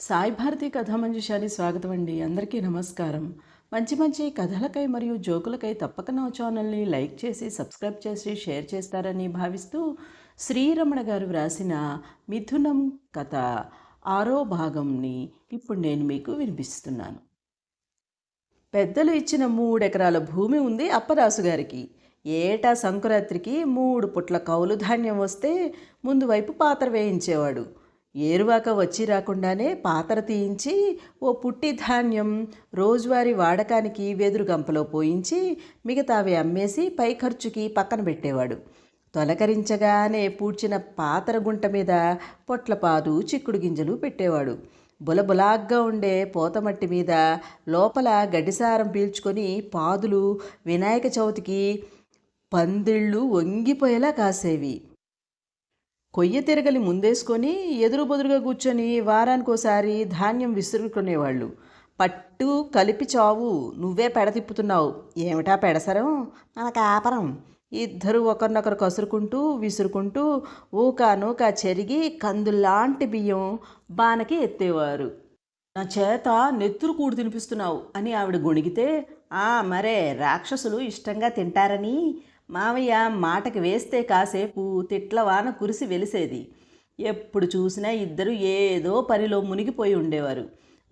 సాయి భారతి కథామంజుషాని స్వాగతం అండి. అందరికీ నమస్కారం. మంచి మంచి కథలకై మరియు జోకులకై తప్పక నా ఛానల్ని లైక్ చేసి సబ్స్క్రైబ్ చేసి షేర్ చేస్తారని భావిస్తూ శ్రీరమణ గారు వ్రాసిన మిథునం కథ 6వ భాగంని ఇప్పుడు నేను మీకు వినిపిస్తున్నాను. పెద్దలు ఇచ్చిన 3 ఎకరాల భూమి ఉంది అప్పదాసు గారికి. ఏటా సంకురాత్రికి 3 పుట్ల కౌలు ధాన్యం వస్తే ముందు వైపు పాతర వేయించేవాడు. ఏరువాక వచ్చి రాకుండానే పాతర తీయించి ఓ పుట్టి ధాన్యం రోజువారీ వాడకానికి వెదురు గంపలో పోయించి మిగతావి అమ్మేసి పై ఖర్చుకి పక్కన పెట్టేవాడు. తొలకరించగానే పూడ్చిన పాతర గుంట మీద పొట్లపాదు చిక్కుడు గింజలు పెట్టేవాడు. బులబులాగ్గా ఉండే పోతమట్టి మీద లోపల గడ్డిసారం పీల్చుకొని పాదులు వినాయక చవితికి పందిళ్ళు వంగిపోయేలా కాసేవి. కొయ్య తిరగలి ముందేసుకొని ఎదురు బొదురుగా కూర్చొని వారానికోసారి ధాన్యం విసురుకునేవాళ్ళు. పట్టు కలిపి చావు, నువ్వే పెడ తిప్పుతున్నావు, ఏమిటా పెడసరం, మన కాపరం. ఇద్దరు ఒకరినొకరు కసురుకుంటూ విసురుకుంటూ ఊకా నూకా చెరిగి కందుల్లాంటి బియ్యం బానకి ఎత్తేవారు. నా చేత నెత్తురు కూడు తినిపిస్తున్నావు అని ఆవిడ గొణిగితే, మరే రాక్షసులు ఇష్టంగా తింటారని మావయ్య మాటకి వేస్తే కాసేపు తిట్లవాన కురిసి వెలిసేది. ఎప్పుడు చూసినా ఇద్దరు ఏదో పనిలో మునిగిపోయి ఉండేవారు.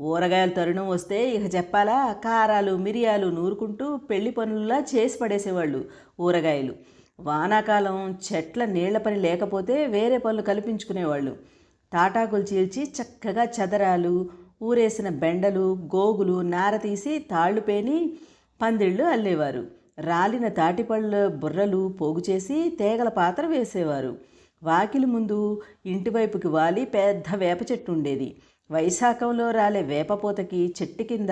ఊరగాయల తరుణం వస్తే ఇక చెప్పాలా, కారాలు మిరియాలు నూరుకుంటూ పెళ్లి పనుల్లా చేసి పడేసేవాళ్ళు ఊరగాయలు. వానాకాలం చెట్ల నీళ్ల పని లేకపోతే వేరే పనులు కల్పించుకునేవాళ్ళు. తాటాకులు చీల్చి చక్కగా చదరాలు, ఊరేసిన బెండలు గోగులు నార తీసి తాళ్ళు పేని పందిళ్ళు అల్లేవారు. రాలిన తాటిపళ్ళ బుర్రలు పోగు చేసి తేగల పాత్ర వేసేవారు. వాకిలి ముందు ఇంటివైపుకి వాలి పెద్ద వేప చెట్టు ఉండేది. వైశాఖంలో రాలే వేపపోతకి చెట్టు కింద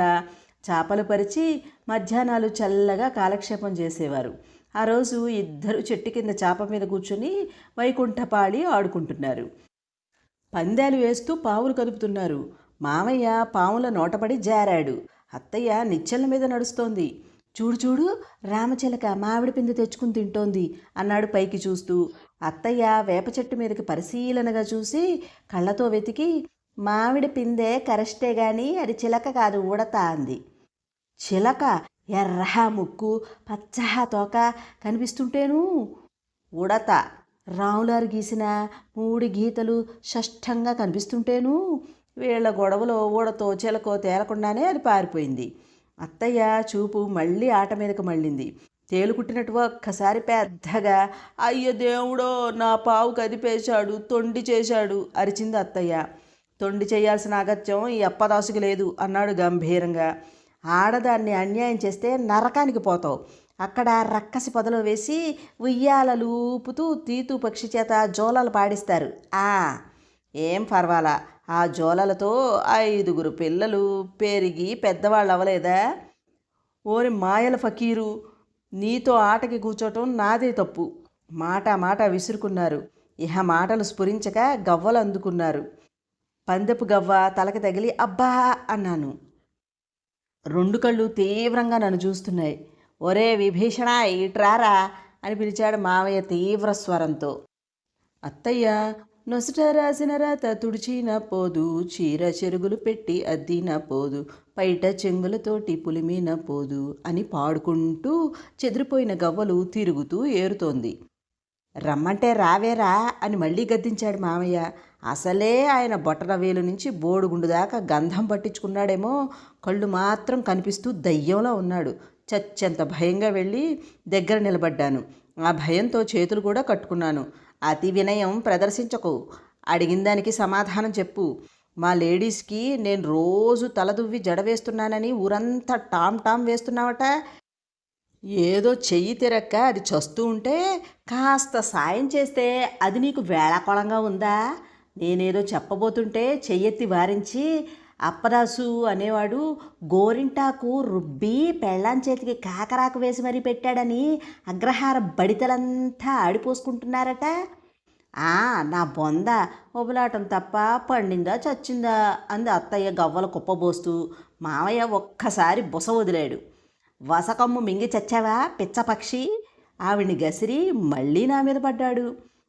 చాపలు పరిచి మధ్యాహ్నాలు చల్లగా కాలక్షేపం చేసేవారు. ఆ రోజు ఇద్దరు చెట్టు కింద చాప మీద కూర్చొని వైకుంఠపాళి ఆడుకుంటున్నారు. పందాలు వేస్తూ పావులు కదుపుతున్నారు. మామయ్య పాముల నోటపడి జారాడు. అత్తయ్య నిచ్చెల మీద నడుస్తోంది. చూడు చూడు, రామచిలక మామిడి పిండి తెచ్చుకుని తింటోంది అన్నాడు పైకి చూస్తూ. అత్తయ్య వేప చెట్టు మీదకి పరిశీలనగా చూసి కళ్ళతో వెతికి, మామిడి పిందె కరెస్టే గాని అది చిలక కాదు ఉడత అంది. చిలక? ఎర్ర ముక్కు పచ్చ తోక కనిపిస్తుంటేను ఉడత, రాములారు గీసిన 3 గీతలు షష్టంగా కనిపిస్తుంటేను. వీళ్ల గొడవలో ఊడతో చిలకో తేలకుండానే అది పారిపోయింది. అత్తయ్య చూపు మళ్ళీ ఆట మీదకు మళ్ళింది. తేలుకుట్టినట్టు ఒక్కసారి పెద్దగా, అయ్య దేవుడో, నా పావు కదిపేశాడు, తొండి చేశాడు అరిచింది అత్తయ్య. తొండి చేయాల్సిన అగత్యం ఈ అప్పదాసుకి లేదు అన్నాడు గంభీరంగా. ఆడదాన్ని అన్యాయం చేస్తే నరకానికి పోతావు. అక్కడ రక్కసి పొదలో వేసి ఉయ్యాలలు ఊపుతూ తీతు పక్షి చేత జోలాలు పాడిస్తారు. ఏం పర్వాలా, ఆ జోలలతో 5 పిల్లలు పెరిగి పెద్దవాళ్ళు అవ్వలేదా? ఓరి మాయల ఫకీరు, నీతో ఆటకి కూర్చోటం నాదే తప్పు. మాట విసురుకున్నారు. ఇహ మాటలు స్ఫురించక గవ్వలు అందుకున్నారు. పందెపు గవ్వ తలకి తగిలి అబ్బా అన్నాను. 2 కళ్ళు తీవ్రంగా నన్ను చూస్తున్నాయి. ఒరే విభీషణ, ఇట్రారా అని పిలిచాడు మావయ్య తీవ్ర స్వరంతో. అత్తయ్య నొసట రాసిన రాత తుడిచిన పోదు, చీర చెరుగులు పెట్టి అద్దిన పోదు, పైట చెంగులతోటి పులిమిన పోదు అని పాడుకుంటూ చెదిరిపోయిన గవ్వలు తిరుగుతూ ఏరుతోంది. రమ్మంటే రావేరా అని మళ్ళీ గద్దించాడు మామయ్య. అసలే ఆయన బొట్టన వేలు నుంచి బోడుగుండు దాకా గంధం పట్టించుకున్నాడేమో, కళ్ళు మాత్రం కనిపిస్తూ దయ్యంలా ఉన్నాడు. చచ్చెంత భయంగా వెళ్ళి దగ్గర నిలబడ్డాను. ఆ భయంతో చేతులు కూడా కట్టుకున్నాను. అతి వినయం ప్రదర్శించకు, అడిగిన దానికి సమాధానం చెప్పు. మా లేడీస్కి నేను రోజు తలదువ్వి జడ వేస్తున్నానని ఊరంతా టామ్ వేస్తున్నావట. ఏదో చెయ్యి తిరక్క అది చస్తూ ఉంటే కాస్త సాయం చేస్తే అది నీకు వేళాకోళంగా ఉందా? నేనేదో చెప్పబోతుంటే చెయ్యెత్తి వారించి అప్పదాసు అనేవాడు గోరింటాకు రుబ్బి పెళ్ళాం చేతికి కాకరాకు వేసి మరీ పెట్టాడని అగ్రహార బడితలంతా ఆడిపోసుకుంటున్నారట. నా బొంద ఒబలాటం తప్ప పండిందా చచ్చిందా అంది అత్తయ్య గవ్వల కుప్పబోస్తూ. మావయ్య ఒక్కసారి బుస వదిలాడు. వసకమ్ము మింగి చచ్చావా పిచ్చపక్షి? ఆవిడ్ని గసిరి మళ్ళీ నా మీద పడ్డాడు.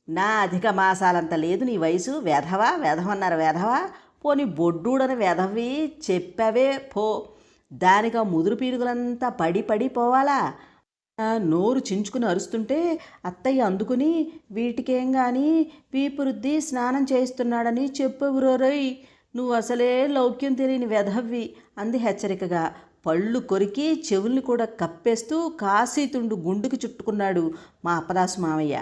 నా అధిక మాసాలంత లేదు నీ వయసు, వేధవా వేధవన్నారు వేధవా, పోని బొడ్డూడని వెధవి చెప్పావే పో, దానిగా ముదురు పీనుగులంతా పడి పడి పోవాలా? నోరు చించుకుని అరుస్తుంటే అత్తయ్య అందుకుని వీటికేం కానీ వీపు రుద్ది స్నానం చేయిస్తున్నాడని చెప్పువురోరై, నువ్వు అసలే లౌక్యం తెలియని వెధవ్వి అంది హెచ్చరికగా. పళ్ళు కొరికి చెవుల్ని కూడా కప్పేస్తూ కాశీతుండు గుండుకి చుట్టుకున్నాడు మా అప్పదాసు మావయ్య.